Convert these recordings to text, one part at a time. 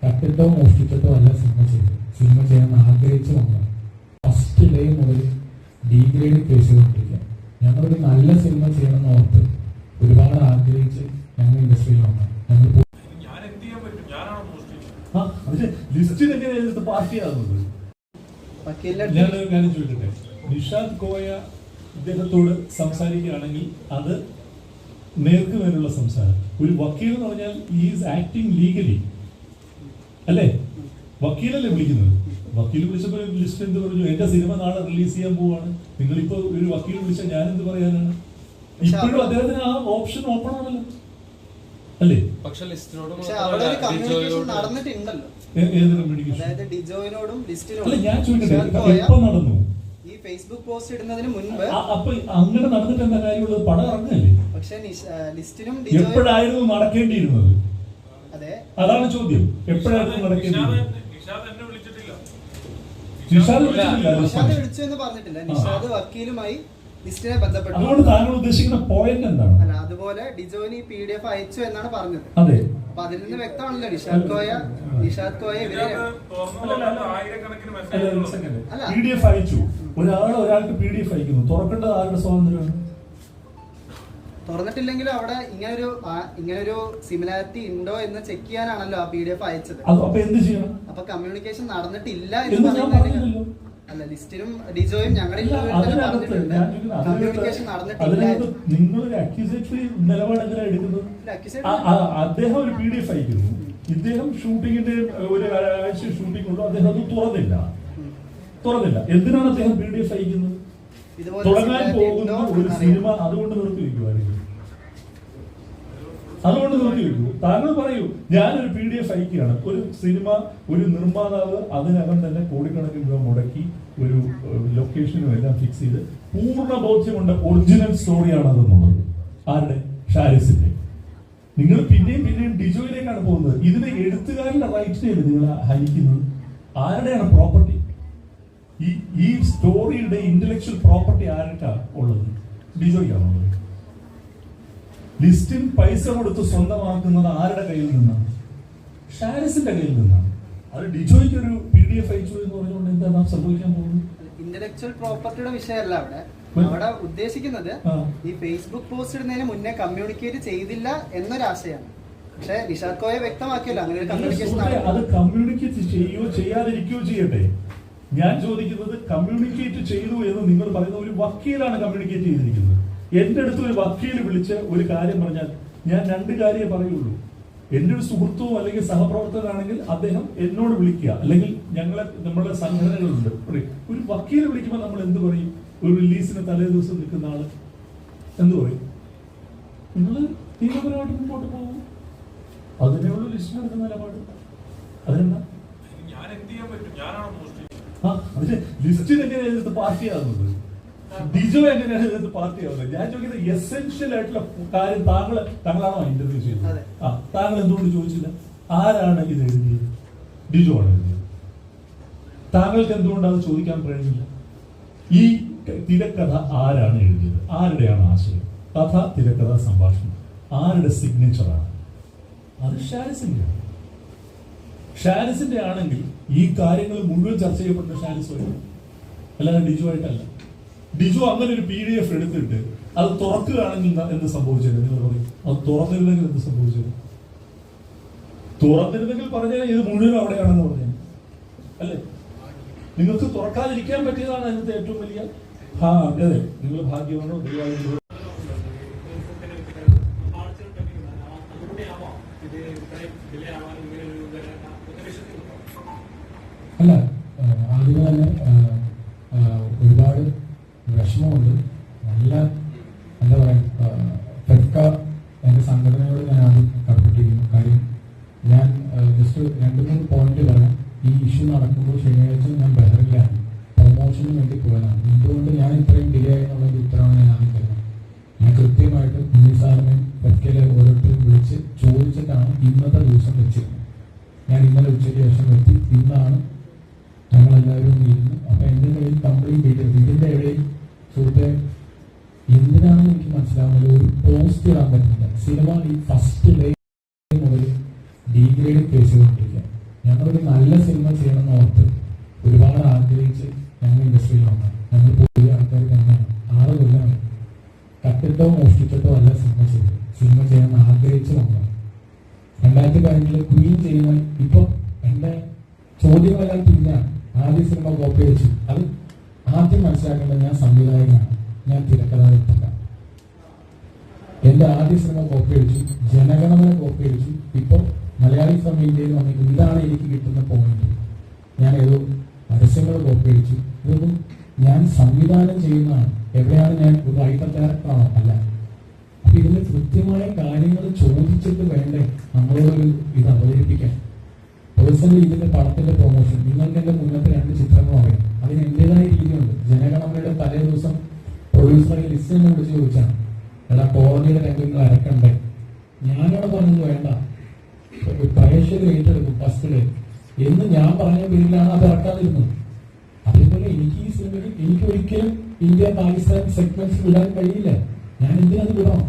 കട്ടിട്ടോ മോഷ്ടിച്ചിട്ടോ അല്ല സിനിമ ചെയ്യാൻ ആഗ്രഹിച്ചു വന്നത്. ഫസ്റ്റ് ഡേ മുതൽ ഡീഗ്രേഡ് കേസ് കൊണ്ടിരിക്കുക. ഞങ്ങളൊരു നല്ല സിനിമ ചെയ്യണമെന്ന് ഓർത്ത് ഒരുപാട് ആഗ്രഹിച്ച് ഞങ്ങൾ ഇൻഡസ്ട്രിയിൽ വന്നത്. ഞങ്ങൾ ഞാനൊരു കാര്യം ചോദിക്കട്ടെ, നിഷാദ് കോയ ഇദ്ദേഹത്തോട് സംസാരിക്കുകയാണെങ്കിൽ അത് നേർക്കുനേരുള്ള സംസാരം. ഒരു വക്കീൽ എന്ന് പറഞ്ഞാൽ ഈസ് ആക്ടിങ് ലീഗലി അല്ലേ? വക്കീലല്ലേ വിളിക്കുന്നത്? വക്കീൽ വിളിച്ചപ്പോൾ ലിസ്റ്റ് എന്ത് പറഞ്ഞു? എന്റെ സിനിമ നാളെ റിലീസ് ചെയ്യാൻ പോവാണ്, നിങ്ങളിപ്പോ ഒരു വക്കീൽ വിളിച്ചാൽ ഞാൻ എന്ത് പറയാനാണ്? ഇപ്പോഴും അദ്ദേഹത്തിന് ആ ഓപ്ഷൻ ഓപ്പൺ ആണല്ലോ അല്ലേ? ഞാൻ ചോദിക്കട്ടെ, എപ്പോ നടന്നു ഈ ഫേസ്ബുക്ക് പോസ്റ്റ് ഇടുന്നതിന് മുൻപ്? അപ്പൊ അങ്ങനെ നടന്നിട്ട് എന്താ കാര്യമുള്ളത്? പടം ഇറങ്ങല്ലേ? പക്ഷെ ലിസ്റ്റിനും എപ്പോഴായിരുന്നു നടക്കേണ്ടിയിരുന്നത്? അതെ, അതാണ് ചോദ്യം. എപ്പോഴായിരുന്നു നടക്കേണ്ടിയിരുന്നത്? നിഷാദ് വിളിച്ചു എന്ന് പറഞ്ഞിട്ടില്ല. നിഷാദ് വക്കീലുമായി ലിസ്റ്റിനെ ബന്ധപ്പെട്ടു. അതുകൊണ്ട് താങ്കൾ ഉദ്ദേശിക്കുന്ന പോയിന്റ് എന്താണ്? അല്ല, അതുപോലെ ഡിജോയിന് ഈ PDF അയച്ചു എന്നാണ് പറഞ്ഞത്. അതെ, അപ്പൊ അതിൽ നിന്ന് വ്യക്തമാണല്ലോ നിഷാദ് കോയ ഇവരെ PDF അയച്ചു. ഒരാൾക്ക് PDF അയക്കുന്നു, തുറക്കേണ്ടത് ആരുടെ സ്വാതന്ത്ര്യമാണ്? തുറന്നിട്ടില്ലെങ്കിലും അവിടെ ഇങ്ങനൊരു സിമിലാരിറ്റി ഉണ്ടോ എന്ന് ചെക്ക് ചെയ്യാനാണല്ലോ ആ PDF അയച്ചത്. അപ്പൊ എന്ത് ചെയ്യണം? അപ്പൊ കമ്മ്യൂണിക്കേഷൻ നടന്നിട്ടില്ല എന്ന് പറയുന്നത് അല്ല, ലിസ്റ്റിനും ഡിജോയും ഞങ്ങളിൽ കമ്മ്യൂണിക്കേഷൻ നടന്നിട്ടില്ല. നിങ്ങളൊരു അക്യൂസേറ്ററി നിലപാടെങ്ങനെ എടുക്കുന്നത്? അദ്ദേഹം ഒരു PDF അയക്കുന്നു, ഇദ്ദേഹം ഷൂട്ടിങ്ങിന്റെ ഒരാഴ്ച ഷൂട്ടിംഗ് ഉള്ളൂ, അദ്ദേഹം അത് തുറന്നില്ല. എന്തിനാണ് അദ്ദേഹം PDF അയക്കുന്നത്? തുടങ്ങാൻ പോകുന്ന ഒരു സിനിമ അതുകൊണ്ട് നിർത്തി വെക്കുമായിരിക്കും. താങ്കൾ പറയൂ, ഞാനൊരു PDF അയക്കുകയാണ്, ഒരു സിനിമ, ഒരു നിർമ്മാതാവ് അതിനകം തന്നെ കോടിക്കണക്കിന് രൂപ മുടക്കി ഒരു ലൊക്കേഷനും എല്ലാം ഫിക്സ് ചെയ്ത് പൂർണ്ണ ബോധ്യമുണ്ട് ഒറിജിനൽ സ്റ്റോറിയാണ് അതെന്നുള്ളത്. ആരുടെ? ഷാരിസിന്റെ. നിങ്ങൾ പിന്നെയും ഡിജോയിലേക്കാണ് പോകുന്നത്. ഇതിന് എഴുത്തുകാരുടെ റൈറ്റ്സിനെയല്ലേ നിങ്ങൾ ഹനിക്കുന്നത്? ആരുടെയാണ് പ്രോപ്പർട്ടി? ഈ സ്റ്റോറിയുടെ ഇന്റലക്ച്വൽ പ്രോപ്പർട്ടി ആർക്കാ ഉള്ളത്? ഡിജോയ്ക്കാണ് ഉള്ളത്. ലിസ്റ്റിൽ പൈസ കൊടുത്ത് സ്വന്തമാക്കുന്നത് ആരുടെ കയ്യിൽ നിന്നാണ്? ഷാരിസിന്റെ കയ്യിൽ നിന്നാണ്. അത് ഡിജോയ്ക്ക് ഒരു PDF അയച്ചു എന്ന് പറഞ്ഞുകൊണ്ട് എന്താ സംഭവിക്കാൻ പോകുന്നത്? ഇന്റലക്ച്വൽ പ്രോപ്പർട്ടിയുടെ വിഷയമല്ല അവിടെ ഉദ്ദേശിക്കുന്നത്. ഈ ഫേസ്ബുക്ക് പോസ്റ്റ് ഇടുന്നതിന് മുന്നേ കമ്മ്യൂണിക്കേറ്റ് ചെയ്തില്ല എന്നൊരാശയാണ്. പക്ഷെ നിഷാദ് കോയ വ്യക്തമാക്കിയല്ലോ അങ്ങനെ ഒരു കമ്മ്യൂണിക്കേഷൻ. അത് കമ്മ്യൂണിക്കേറ്റ് ചെയ്യുകയോ ചെയ്യാതിരിക്കുകയോ ചെയ്യട്ടെ. ഞാൻ ചോദിക്കുന്നത്, കമ്മ്യൂണിക്കേറ്റ് ചെയ്തു എന്ന് നിങ്ങൾ പറയുന്ന ഒരു വക്കീലാണ് കമ്മ്യൂണിക്കേറ്റ് ചെയ്തിരിക്കുന്നത്. എന്റെ അടുത്ത് ഒരു വക്കീൽ വിളിച്ച് ഒരു കാര്യം പറഞ്ഞാൽ ഞാൻ രണ്ട് കാര്യമേ പറയുള്ളൂ. എന്റെ ഒരു സുഹൃത്തോ അല്ലെങ്കിൽ സഹപ്രവർത്തകനാണെങ്കിൽ അദ്ദേഹം എന്നോട് വിളിക്കുക, അല്ലെങ്കിൽ നമ്മളുടെ സംഘടനകളുണ്ട്. ഒരു വക്കീൽ വിളിക്കുമ്പോൾ നമ്മൾ എന്ത് പറയും? ഒരു റിലീസിന് തലേ ദിവസം നിൽക്കുന്ന ആള് എന്ത് പറയും? നിങ്ങൾ തീവ്രപരമായിട്ട് മുമ്പോട്ട് പോകും. അതിനുള്ള ലിസ്റ്റിൽ എടുക്കുന്ന നിലപാട് അതിനെന്താ? ലിസ്റ്റിൽ എങ്ങനെയാണ് പാർട്ടിയാകുന്നത്? ഡിജോ എങ്ങനെയാണ് പാർട്ടിയാവുന്നത്? ഞാൻ ചോദിക്കുന്നത് എസെൻഷ്യൽ ആയിട്ടുള്ള കാര്യം താങ്കളാണോ ഇന്റർവ്യൂ ചെയ്തത്? താങ്കൾ എന്തുകൊണ്ട് ചോദിച്ചില്ല? ആരാണ് ഇത് എഴുതിയത്? ഡിജോ ആണ് എഴുതിയത്. താങ്കൾക്ക് എന്തുകൊണ്ട് അത് ചോദിക്കാൻ കഴിയില്ല? ഈ തിരക്കഥ ആരാണ് എഴുതിയത്? ആരുടെയാണ് ആശയം? കഥ, തിരക്കഥ, സംഭാഷണം ആരുടെ സിഗ്നേച്ചറാണ്? അത് ഷാരിസിന്റെ ആണെങ്കിൽ ഈ കാര്യങ്ങൾ മുഴുവൻ ചർച്ച ചെയ്യപ്പെടുന്ന ഷാരിസുമായിട്ട്, അല്ലാതെ ഡിജോ ആയിട്ടല്ല. ഡിജോ അങ്ങനെ ഒരു PDF എടുത്തിട്ട് അത് തുറക്കുകയാണെങ്കിൽ എന്ത് സംഭവിച്ചത്? നിങ്ങൾ പറയും, അത് തുറന്നിരുന്നെങ്കിൽ എന്ത് സംഭവിച്ചത്? തുറന്നിരുന്നെങ്കിൽ പറഞ്ഞാൽ ഇത് മുഴുവൻ അവിടെയാണെന്ന് പറഞ്ഞാൽ അല്ലേ? നിങ്ങൾക്ക് തുറക്കാതിരിക്കാൻ പറ്റിയതാണ് അതിനകത്ത് ഏറ്റവും വലിയ അതെ, നിങ്ങൾ ഭാഗ്യമാണോ? അല്ല, ആദ്യമേ തന്നെ ഒരുപാട് വിഷമമുണ്ട്. എന്താ പറയുക, ഫെഡ്ക എന്റെ സംഘടനയോട് ഞാൻ ആദ്യം കടപ്പെട്ടിരിക്കുന്നു. കാര്യം ഞാൻ ജസ്റ്റ് 2-3 പോയിന്റ് പറയാം. ഈ ഇഷ്യൂ നടക്കുമ്പോൾ ശനിയാഴ്ച ഞാൻ ബഹറിലാണ്, പ്രൊമോഷന് വേണ്ടി പോയതാണ്. എന്തുകൊണ്ട് ഞാൻ ഇത്രയും ഡിലേ ആയെന്നുള്ളൊരു ഉത്തരവാണ് ഞാൻ ആദ്യം തരുന്നത്. ഞാൻ കൃത്യമായിട്ട് സാറിനെ ഫെഡ്കയിലെ ഓരോരുത്തരും വിളിച്ച് ചോദിച്ചിട്ടാണ് ഇന്നത്തെ ദിവസം വെച്ചിരുന്നത്. ഞാൻ ഇന്നലെ ഉച്ചയ്ക്ക് ശേഷം എത്തി. ഇന്നാണ് ഞങ്ങളെല്ലാവരും ഇരുന്ന്. അപ്പൊ എന്റെ കയ്യിൽ കംപ്ലീറ്റ് ഡീറ്റെയിൽസ് ഇതിന്റെ ഇടയിൽ സുഹൃത്തെ എന്തിനാണെന്ന് എനിക്ക് മനസ്സിലാവുന്നത്. ഒരു പോസ്റ്റ് ഇടാൻ പറ്റില്ല. സിനിമ ഈ ഫസ്റ്റ് ഡേ മുതൽ ഡീഗ്രേഡ് കേസ് കൊണ്ടിരിക്കുക. ഞങ്ങളൊരു നല്ല സിനിമ ചെയ്യണമെന്ന് ഓർത്ത് ഒരുപാട് ആഗ്രഹിച്ച് ഞങ്ങൾ ഇൻഡസ്ട്രിയിൽ വന്നു. ഞങ്ങൾ പുതിയ ആൾക്കാർ തന്നെയാണ്. 6 കൊല്ലമാണ്. കട്ടിട്ടോ മോഷ്ടിച്ചിട്ടോ അല്ല സിനിമ ചെയ്യാൻ ആഗ്രഹിച്ച് വന്നത്. 2015 ക്വീൻ ചെയ്യുന്ന ഇപ്പൊ എന്റെ ചോദ്യമെല്ലാം തിരിഞ്ഞാണ്. ആദ്യ സിനിമ കോപ്പി വെച്ചു. അത് ആദ്യം മനസ്സിലാക്കേണ്ടത് ഞാൻ സംവിധായകനാണ്, ഞാൻ തിരക്കഥാകൃത്തല്ല. എന്റെ ആദ്യ സിനിമ കോപ്പി അടിച്ചു, ജനഗണമന കോപ്പി അടിച്ചു. ഇപ്പൊ മലയാളി ഫ്രം ഇന്ത്യയിൽ വന്നിട്ട് ഇതാണ് എനിക്ക് കിട്ടുന്ന പോയിന്റ്. ഞാൻ ഏതോ പരസ്യങ്ങൾ കോപ്പി അടിച്ചു. ഇതൊന്നും ഞാൻ സംവിധാനം ചെയ്യുന്നതാണ്. എവിടെയാണ് ഞാൻ ഒരു റൈറ്റർ ഡയറക്ടറാണോ? അല്ല. അപ്പൊ ഇതിന് കൃത്യമായ കാര്യങ്ങൾ ചോദിച്ചിട്ട് വേണ്ടേ നമ്മളോടൊരു ഇത് അവതരിപ്പിക്കാൻ. പേഴ്സണലി ഇതിന്റെ പടത്തിന്റെ പ്രൊമോഷൻ നിങ്ങൾക്ക് എന്റെ മുന്നത്തെ 2 ചിത്രങ്ങളും അറിയാം. അതിന് എന്റേതായ രീതിയുണ്ട്. ജനഗണമനയുടെ തലേ ദിവസം പ്രൊഡ്യൂസറെ ലിസ്റ്റ് തന്നെ വിളിച്ച് ചോദിച്ചാണ്, എടാ കോടതിയുടെ രംഗങ്ങൾ അരക്കണ്ടേ? ഞാനവിടെ പറഞ്ഞത് വേണ്ട, പ്രേക്ഷകർ ഏറ്റെടുക്കും ഫസ്റ്റ് ഡേ എന്ന് ഞാൻ പറഞ്ഞ പേരിലാണ് അത് ഇറക്കാതിരുന്നത്. അതേപോലെ എനിക്ക് ഈ സിനിമയിൽ എനിക്ക് ഒരിക്കലും ഇന്ത്യ പാകിസ്ഥാൻ സെഗ്മെന്റ്സ് വിടാൻ കഴിയില്ല. ഞാൻ എന്തിനത് വിടണം?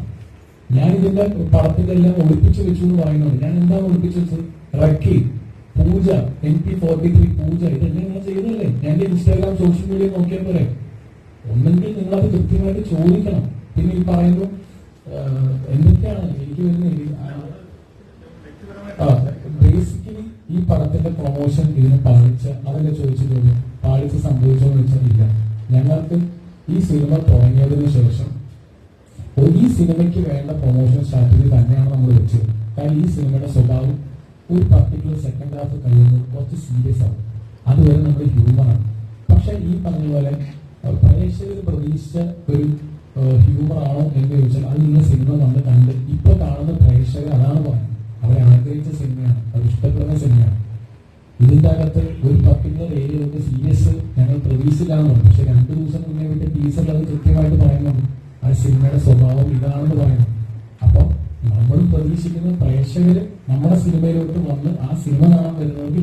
ഞാൻ ഇതിന്റെ പടത്തിന്റെ എല്ലാം ഒളിപ്പിച്ചു വെച്ചു എന്ന് പറയുന്നുണ്ട്. ഞാൻ എന്താണ് ഒളിപ്പിച്ചു വെച്ചത്? റക്കി, പൂജ, MP43 പൂജ, ഇതെല്ലാം ഞാൻ ചെയ്തല്ലേ? ഞാൻ ഇൻസ്റ്റാഗ്രാം സോഷ്യൽ മീഡിയ നോക്കിയാൽ പോരെ? ഒന്നെങ്കിൽ നിങ്ങളത് കൃത്യമായിട്ട് ചോദിക്കണം. പിന്നെ ഈ പറയുന്നു എന്തൊക്കെയാണ് എനിക്ക് വരുന്നത്. ബേസിക്കലി ഈ പടത്തിന്റെ പ്രൊമോഷൻ ഇതിന് അതല്ലേ ചോദിച്ചിട്ടുള്ളൂ. പാളിച്ച് സംഭവിച്ചോന്ന് വെച്ചാൽ ഇല്ല. ഞങ്ങൾക്ക് ഈ സിനിമ തുടങ്ങിയതിനു ശേഷം ഈ സിനിമയ്ക്ക് വേണ്ട പ്രൊമോഷൻ സ്ട്രാറ്റജി തന്നെയാണ് നമ്മൾ വെച്ചത്. കാരണം ഈ സിനിമയുടെ സ്വഭാവം ഒരു പർട്ടിക്കുലർ സെക്കൻഡ് ഹാഫ് കഴിയുന്നത് കുറച്ച് സീരിയസ് ആവും. അതുവരെ നമ്മൾ ഹ്യൂമറാണ്. പക്ഷെ ഈ പറഞ്ഞ പോലെ പ്രേക്ഷകർ പ്രതീക്ഷിച്ച ഒരു ഹ്യൂമർ ആണോ എന്ന് ചോദിച്ചാൽ അത് നിങ്ങൾ സിനിമ കണ്ട് ഇപ്പൊ കാണുന്ന പ്രേക്ഷകർ അതാണ് പറയുന്നത്. അവരെ ആഗ്രഹിച്ച സിനിമയാണ്, അത് ഇഷ്ടപ്പെടുന്ന സിനിമയാണ്. ഇതിന്റെ അകത്ത് ഒരു പർട്ടിക്കുലർ ഏരിയ സീരിയസ് ഞങ്ങൾ പ്രതീക്ഷിച്ചില്ലാന്ന് പറഞ്ഞു. പക്ഷെ 2 ദിവസം മുന്നേ വിട്ട് ടീച്ചറിൽ അത് കൃത്യമായിട്ട് പറയുന്നുണ്ട്. ആ സിനിമയുടെ സ്വഭാവം ഇതാണെന്ന് പറയുന്നു. അപ്പൊ നമ്മൾ പ്രതീക്ഷിക്കുന്ന പ്രേക്ഷകര് നമ്മുടെ സിനിമയിലോട്ട് വന്ന് ആ സിനിമ കാണാൻ വരുന്നവർക്ക്